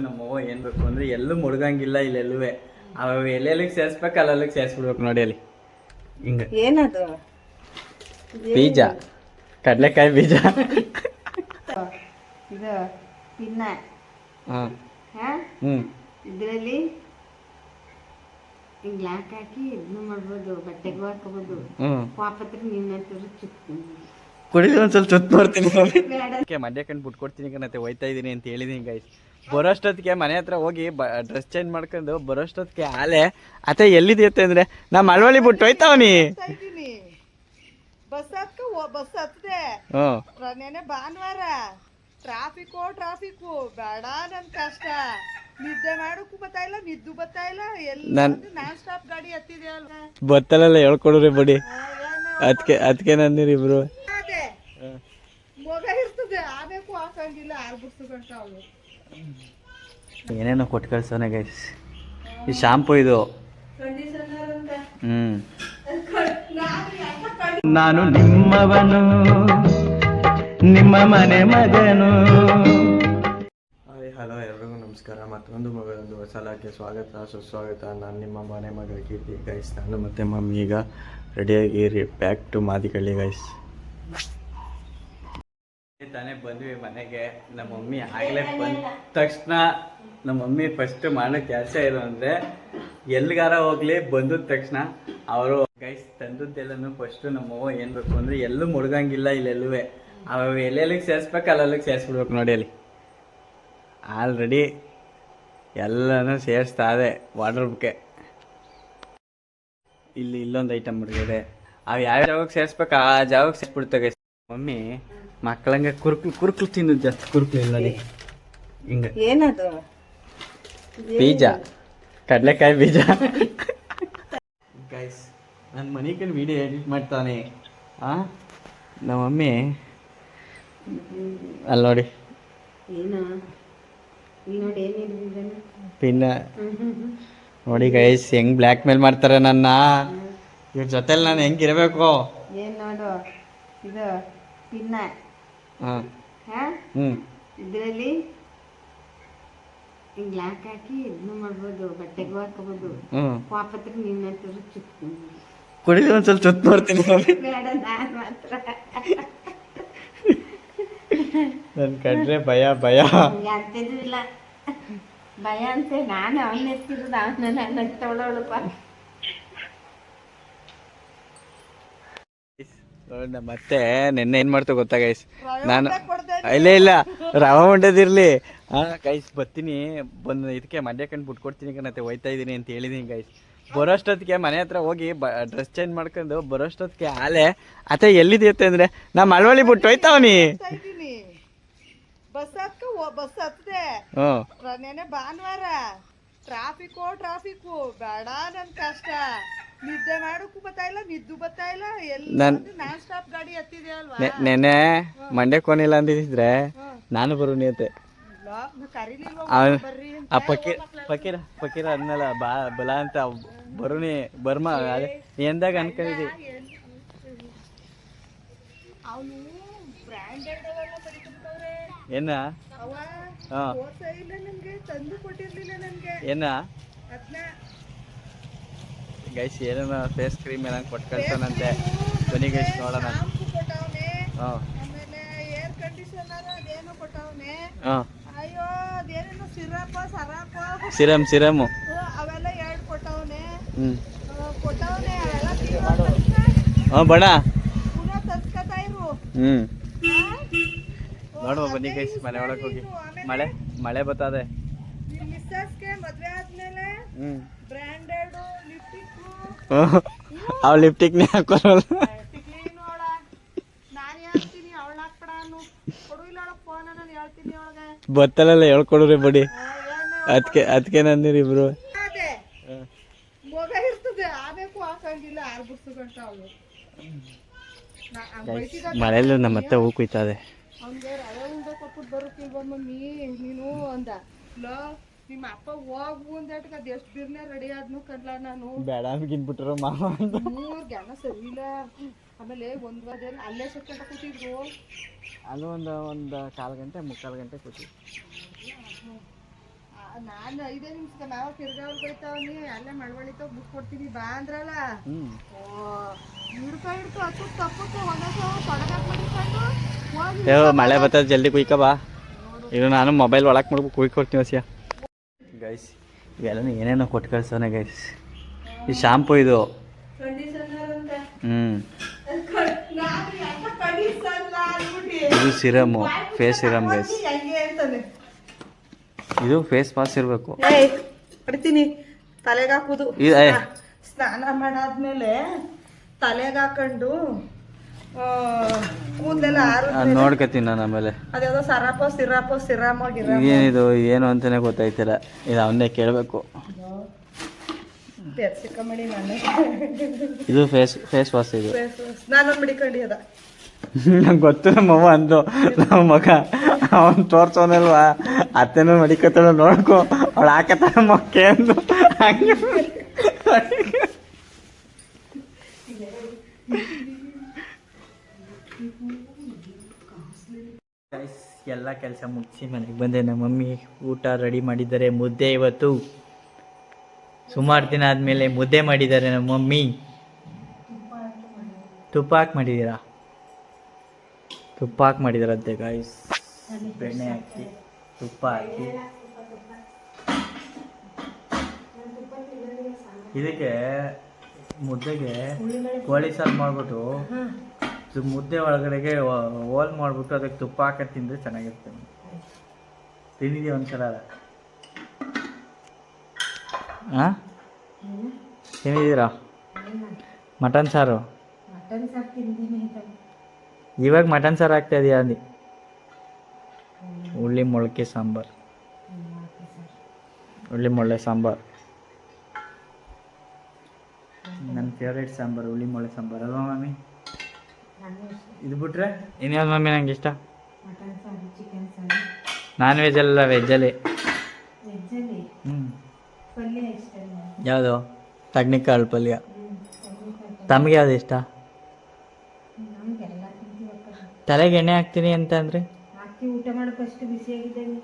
ನಮ್ಮವ್ವ ಏನ್ ಬೇಕು ಅಂದ್ರೆ ಎಲ್ಲೂ ಮುಳುಗಂಗಿಲ್ಲ ಇಲ್ಲೆಲ್ಲುವೆ ಅವ ಎಲ್ಲೆಲ್ಲಿಗೆ ಸೇರ್ಸ್ಬೇಕು ಅಲ್ಲೆಲ್ಲಿಗೆ ಸೇರ್ಸ್ಬಿಡ್ಬೇಕು ನೋಡಿ ಅಲ್ಲಿ ಹಿಂಗ ಏನದು ಬೀಜ ಕಡ್ಲೆಕಾಯಿ ಬೀಜ ಇದು ಪಿನ್ನ ಇದರಲ್ಲಿ ಹಿಂಗ್ ಲಾಕ್ ಹಾಕಿ ಇದನ್ನು ಮಾಡ್ಬೋದು ಬಟ್ಟೆಗೂ ಹಾಕೋಬೋದು ವಾಪತ್ರ ನಿನ್ನ ಕುಡಿದು ಒಂದ್ಸಲ ಸುತ್ತ ನೋಡ್ತೀನಿ ಮಂಡ್ಯ ಕಂಡು ಬಿಟ್ಕೊಡ್ತೀನಿ ಕಣತೆ ಹೋಯ್ತಾ ಇದೀನಿ ಅಂತ ಹೇಳಿದೀನಿ ಗೈಸ್ ಬರೋಷ್ಟೊತ್ತಿಗೆ ಮನೆ ಹತ್ರ ಹೋಗಿ ಡ್ರೆಸ್ ಚೇಂಜ್ ಮಾಡ್ಕೊಂಡು ಬರೋಷ್ಟೊತ್ತಿಗೆ ಆಲೆ ಅತ್ತೆ ಎಲ್ಲಿದೆಯತ್ತೆ ಅಂದ್ರೆ ನಾ ಮಳವಳ್ಳಿ ಬಿಟ್ಟು ಹೋಯ್ತಾವನಿ ಬಸ್ ಹತ್ತದೆ ನೆನೆ ಭಾನುವಾರ ಟ್ರಾಫಿಕು ಬೇಡ ನನ್ ಕಷ್ಟ ನಿದ್ದೆ ಮಾಡೋಕ್ಕೂ ಬರ್ತಾ ಇಲ್ಲ ನಿದ್ದು ಬರ್ತಾ ಇಲ್ಲ ನಾನ್ ಸ್ಟಾಪ್ ಗಾಡಿ ಹತ್ತಿದೆ ಅಲ್ವಾ ಬತ್ತಲೆಲ್ಲ ಹೇಳ್ಕೊಡ್ರಿ ಬಡಿ ಅದಕ್ಕೆ ನಂದಿರಿ ಇಬ್ರು ಮಗ ಇರ್ತದೆ ಆಮೇಕು ಹಾಕಂಗಿಲ್ಲ ಆರ್ಬಿಡ್ಸ್ಕೊಂಡ ಅವಳು ಏನೇನೋ ಕೊಟ್ಟು ಕಳ್ಸೋನೆ ಗೈಸ್ ಈ ಶಾಂಪು ಇದು ನಾನು ನಿಮ್ಮವನು ನಿಮ್ಮ ಮನೆ ಮಗನು. ಹಾಯ್ ಹಲೋ ಎಲ್ರಿಗೂ ನಮಸ್ಕಾರ. ಮತ್ತೊಂದು ಮಗಳೊಂದು ಹೊಸಲಾಗೆ ಸ್ವಾಗತ ಸುಸ್ವಾಗತ. ನಾನು ನಿಮ್ಮ ಮನೆ ಮಗ ಕೀರ್ತಿ ಗೈಸ್. ನಾನು ಮತ್ತೆ ಮಮ್ಮಿ ಈಗ ರೆಡಿಯಾಗಿ ಬ್ಯಾಕ್ ಟು ಮಾದಿಕಳ್ಳಿ ಗೈಸ್. ತಾನೇ ಬಂದ್ವಿ ಮನೆಗೆ. ನಮ್ಮ ಮಮ್ಮಿ ಆಗಲೇ ಬಂದ ತಕ್ಷಣ ನಮ್ಮ ಮಮ್ಮಿ ಫಸ್ಟ್ ಮಾಡೋ ಕೆಲಸ ಏನು ಅಂದರೆ ಎಲ್ಲಿಗಾರ ಹೋಗ್ಲಿ ಬಂದ ತಕ್ಷಣ ಅವರು ಗೈಸ್ ತಂದದ್ದೆಲ್ಲನೂ ಫಸ್ಟು ನಮ್ಮವ್ವ ಏನು ಬೇಕು ಅಂದರೆ ಎಲ್ಲೂ ಮುಳುಗಂಗಿಲ್ಲ ಇಲ್ಲೆಲ್ಲುವೆ ಅವ ಎಲ್ಲೆಲ್ಲಿಗೆ ಸೇರಿಸ್ಬೇಕು ಅಲ್ಲೆಲ್ಲಿಗೆ ಸೇರಿಸ್ಬಿಡ್ಬೇಕು ನೋಡಿ ಅಲ್ಲಿ ಆಲ್ರೆಡಿ ಎಲ್ಲನೂ ಸೇರಿಸ್ತಾ ಇದೆ ವಾರ್ಡ್ರೋಬ್ಗೆ. ಇಲ್ಲೊಂದು ಐಟಮ್ ಹುಡುಗಿದೆ ಅವು ಯಾವ ಜಾಗಕ್ಕೆ ಸೇರಿಸ್ಬೇಕು ಆ ಜಾಗಕ್ಕೆ ಸೇರಿಸ್ಬಿಡ್ತಾರೆ ಗೈಸ್. ಮಮ್ಮಿ ಮಕ್ಕಳಂಗೆ ಕುರುಕ್ಲು ತಿನ್ನೋದು ಜಾಸ್ತಿ ಕುರುಕ್ಲು ಇಲ್ಲ ಹಿಂಗೆ. ಏನದು ಬೀಜ ಕಡಲೆಕಾಯಿ ಬೀಜ ಗೈಸ್. ನನ್ನ ಮನೆಗೆ ವಿಡಿಯೋ ಎಡಿಟ್ ಮಾಡ್ತಾನೆ ನಮ್ಮ ಮಮ್ಮಿ ಅಲ್ಲಿ ನೋಡಿ ಪಿನ್ನ ನೋಡಿ ಗೈಸ್ ಹೆಂಗ್ ಬ್ಲ್ಯಾಕ್ ಮೇಲ್ ಮಾಡ್ತಾರೆ ನನ್ನ. ಇವ್ರ ಜೊತೆಲಿ ನಾನು ಹೆಂಗಿರಬೇಕು ಏನ್ ನೋಡು ಇದು ಪಿನ್ನ ಇದರಲ್ಲಿ ಹಿಂಗ್ ಲಾಕ್ ಹಾಕಿ ಇದನ್ನು ಮಾಡ್ಬೋದು ಬಟ್ಟೆಗೂ ಹಾಕೋಬೋದು ವಾಪತ್ರ ನಿನ್ನ ಕುಡಿದು ಒಂದ್ಸಲ ಸುತ್ತ ನೋಡ್ತೀನಿ ಬೇಡ ನಾನ್ ಮಾತ್ರ ನನ್ ಕಂಡ್ರೆ ಭಯ ಅಂತಿದ್ದು ಇಲ್ಲ ಭಯ ಅಂತ ನಾನು ಅವನ್ನ ಎತ್ತಿರೋದು ಅವನ್ನ ನನ್ನ ತೊಳೋಳಪ್ಪ. ಮತ್ತೆ ನಿನ್ನೆ ಏನ್ ಮಾಡ್ತಾ ಗೊತ್ತಾ ಗೈಸ್, ನಾನು ಇಲ್ಲ ರವ ಉಂಡದಿರ್ಲಿ ಗೈಸ್ ಬರ್ತೀನಿ ಬಂದು ಇದಕ್ಕೆ ಮಂಡ್ಯ ಕಂಡು ಬಿಟ್ಕೊಡ್ತೀನಿ ಕಣತೆ ಹೋಯ್ತಾ ಇದೀನಿ ಅಂತ ಹೇಳಿದೀನಿ ಗೈಸ್. ಬರೋಷ್ಟೊತ್ತಿಗೆ ಮನೆ ಹತ್ರ ಹೋಗಿ ಡ್ರೆಸ್ ಚೇಂಜ್ ಮಾಡ್ಕೊಂಡು ಬರೋಷ್ಟೊತ್ತಿಗೆ ಆಲೆ ಅತ್ತೆ ಎಲ್ಲಿದೆಯತ್ತೆ ಅಂದ್ರೆ ನಾ ಮಳವಳ್ಳಿ ಬಿಟ್ಟು ಹೋಯ್ತಾವನಿ ಬಸ್ ಹತ್ತದೆ ನೆನೆ ಭಾನುವಾರ ಟ್ರಾಫಿಕು ಬೇಡ ನನ್ ಕಷ್ಟ ನಿದ್ದೆ ಮಾಡೋಕ್ಕೂ ಬರ್ತಾ ಇಲ್ಲ ನಿದ್ದು ಬರ್ತಾ ಇಲ್ಲ ನಾನ್ ಸ್ಟಾಪ್ ಗಾಡಿ ಹತ್ತಿದೆ ಅಲ್ವಾ. ನೆನೆ ಮಂಡ್ಯಕ್ಕೆ ಹೋಗಿಲ್ಲ ಅಂದಿದ್ರೆ ನಾನು ಬರೋನಿ ಅಂತೆ. ಫಕೀರ ಅದನ್ನೆಲ್ಲ ಬಲ ಅಂತ ಬರೋನಿ ಬರ್ಮ ಅದೇ ಎಂದಾಗ ಅನ್ಕೊಂಡಿದ್ದಿ. ಏನ ಏನ ಗೈಸ್ ಏನೇನ ಫೇಸ್ ಕ್ರೀಮ್ ಏನ ಕೊಟ್ಟು ಕಳ್ಸೋಣಂತೆ. ಬನ್ನಿ ಗೈಸ್ ನೋಡೋಣ. ಸಿರಮ್ ಅವೆಲ್ಲ ಎರಡು ಕೊಟ್ಟವನೆ ಬಣ ಪುನಃ ತರ್ಸ್ಕೊತಾ ಇರು. ನೋಡುವ ಬನ್ನಿ ಗೈಸ್ ಮನೆ ಒಳಗೆ ಹೋಗಿ. ಮಳೆ ಬರ್ತದೆ. ಮಿಸ್ಸಸ್ಗೆ ಮದ್ವೆ ಆದ್ಮೇಲೆ ಬ್ರ್ಯಾಂಡೆಡ್ ಲಿಪ್ಟಿಕ್ ಅವ್ ಲಿಪ್ಟಿಕ್ನೇ ಹಾಕೋಲ್ಲ. ನಾನು ಹೇಳ್ತೀನಿ ಅವಳು ಹಾಕ್ಬೇಡ ಕೊಡು ಇಲ್ಲ ಫೋನ್ ನಾನು ಹೇಳ್ತೀನಿ ಅವಳಿಗೆ ಬತ್ತಲೆಲ್ಲ ಹೇಳ್ಕೊಡ್ರಿ ಬಡಿ ಅದಕ್ಕೆ ನಂದಿರಿ ಇಬ್ರು. ಮಗ ಇರ್ತದೆ ಆಮೇಕು ಹಾಕಂಗಿಲ್ಲ ಆರ್ಬಿಡ್ಸ್ಕೊಂಡ ಅವಳು. ಮಳೆಯಲ್ಲೂ ನಮ್ಮ ಅತ್ತೆ ಹೂ ಕುಯ್ತದೆ. ಅವ್ನಿಗೆ ರವೆ ಉಂಡೆ ಕೊಟ್ಬಿಟ್ಟು ಬರುತ್ತಿಲ್ವ ಮಮ್ಮಿ ನೀನು ಅಂದ. ನಿಮ್ಮ ಅಪ್ಪ ಹೋಗು ಅಂದೇಟ್ಗೆ ಅದು ಎಷ್ಟು ಬಿರ್ನೆ ರೆಡಿ ಆದ್ನು ಕಡ್ಲ ನಾನು ಬೇಡ ಅನ್ಗಿನ್ಬಿಟ್ರು ಮಾವ ಮೂರು ಜ್ಞಾನ ಸರಿ ಇಲ್ಲ. ಆಮೇಲೆ ಒಂದು ವಾರ ಅಲ್ಲೇ ಸತ್ಕೊಂಡ ಕೂತಿದ್ರು. ಅಲ್ಲೂ ಒಂದು 1/4 ಗಂಟೆ 3/4 ಗಂಟೆ ಕೂತಿದ್ರು. ನಾನು 5 ನಿಮಿಷಕ್ಕೆ ನಾವು ತಿರ್ಗಾವಲ್ ಬೈತಾವನಿ ಅಲ್ಲೇ ಮಳವಳಿತ ಬಿಟ್ಕೊಡ್ತೀವಿ ಬಾ ಅಂದ್ರಲ್ಲ. ಓ ಹಿಡ್ಕು ತಪ್ಪಕ್ಕೆ ಒಂದೊಂದು ತೊಡಗಾಕ್ ಮಾಡಿಕೊಂಡು ಹೋಗಿ ಮಳೆ ಬರ್ತದೆ ಜಲ್ದಿ ಕುಯ್ಕ ಬಾ. ಇದು ನಾನು ಮೊಬೈಲ್ ಒಳಗೆ ಮಾಡ್ಬೇಕು ಕುಯ್ಕೊಡ್ತೀನಿ ವಸಿಯ. ಗೈಸ್ ಇವೆಲ್ಲ ಏನೇನೋ ಕೊಟ್ಟು ಕಳ್ಸೋನೆ ಗೈಸ್. ಈ ಶಾಂಪು ಇದು. ಇದು ಸಿರಮು, ಫೇಸ್ ಸಿರಮ್ ಗೈಸ್. ಇದು ಫೇಸ್ ವಾಶ್ ಇರಬೇಕು. ಹೊಡಿತೀನಿ ತಲೆಗೆ ಹಾಕುದು. ಸ್ನಾನ ಮಾಡಾದ್ಮೇಲೆ ತಲೆಗೆ ಹಾಕೊಂಡು ಕೂದಲೆಲ್ಲ ನೋಡ್ಕತೀನಿ ನಾನು ಆಮೇಲೆ. ಅದ್ಯಾವುದೋ ಸಿರಾಮ ಏನಿದು ಏನು ಅಂತಾನೆ ಗೊತ್ತಾಯ್ತಿಲ್ಲ. ಇದು ಅವನ್ನೇ ಕೇಳಬೇಕು. ಇದು ಫೇಸ್ ವಾಶ್ ಇದು. ನಾನು ಮಡಿಕೊಂಡಿ ಅದ ನಂಗೆ ಗೊತ್ತು. ನಮ್ಮವ್ವ ಅಂದು ನಮ್ಮ ಮಗ ಅವನು ತೋರ್ಸೋನಲ್ವಾ ಅತ್ತೆನೂ ಮಡಿಕತ್ತಳ ನೋಡ್ಕೊ ಅವಳು ಹಾಕತ್ತಾಳ ಮೊಕ್ಕೆ ಅಂದು ಹಂಗೆ ಎಲ್ಲ ಕೆಲಸ ಮುಗಿಸಿ ಮನೆಗೆ ಬಂದೆ. ನಮ್ಮ ಮಮ್ಮಿ ಊಟ ರೆಡಿ ಮಾಡಿದ್ದಾರೆ. ಮುದ್ದೆ ಇವತ್ತು ಸುಮಾರು ದಿನ ಆದಮೇಲೆ ಮುದ್ದೆ ಮಾಡಿದ್ದಾರೆ ನಮ್ಮ ಮಮ್ಮಿ. ತುಪ್ಪ ಹಾಕಿ ಮಾಡಿದ್ದೀರಾ? ತುಪ್ಪ ಹಾಕಿ ಮಾಡಿದಾರಂತೆ ಗಾಯ್ಸ್. ಬೆಣ್ಣೆ ಹಾಕಿ ತುಪ್ಪ ಹಾಕಿ ಇದಕ್ಕೆ ಮುದ್ದೆಗೆ ಕೋಳಿ ಸಾರು ಮಾಡಿಬಿಟ್ಟು ಮುದ್ದೆ ಒಳಗಡೆಗೆ ಹೋಲ್ ಮಾಡಿಬಿಟ್ಟು ಅದಕ್ಕೆ ತುಪ್ಪ ಹಾಕಿ ತಿಂದರೆ ಚೆನ್ನಾಗಿರ್ತದೆ. ತಿಂದಿದ್ದೀವಿ ಒಂದ್ಸಲ. ಹಾಂ ತಿಂದಿದ್ದೀರಾ ಮಟನ್ ಸಾರು? ಇವಾಗ ಮಟನ್ ಸಾರು ಹಾಕ್ತಾ ಇದೆಯಾ ಅಂದು? ಉಳ್ಳಿ ಮೊಳಕೆ ಸಾಂಬಾರು, ಉಳ್ಳಿ ಮೊಳ್ಳೆ ಸಾಂಬಾರು ನನ್ನ ಫೇವ್ರೇಟ್ ಸಾಂಬಾರು. ಉಳ್ಳಿ ಮೊಳ್ಳೆ ಸಾಂಬಾರು ಅಲ್ವಾ ಮಮ್ಮಿ? ಇದು ಬಿಟ್ರೆ ಇನ್ಯಾವ್ದು ಮಮ್ಮಿ ನಂಗೆ ಇಷ್ಟ? ನಾನ್ ವೆಜ್ ಅಲ್ಲ ವೆಜ್ಜಲ್ಲಿ. ಯಾವುದು? ತಗ್ನಿಕಾಳು ಪಲ್ಯ. ತಮಗೆ ಯಾವ್ದು ಇಷ್ಟ? ತಲೆಗೆ ಎಣ್ಣೆ ಹಾಕ್ತೀನಿ ಅಂತ ಅಂದರೆ ಊಟ ಮಾಡೋಕೆ ಅಷ್ಟು ಬಿಸಿಯಾಗಿದ್ದೇನೆ.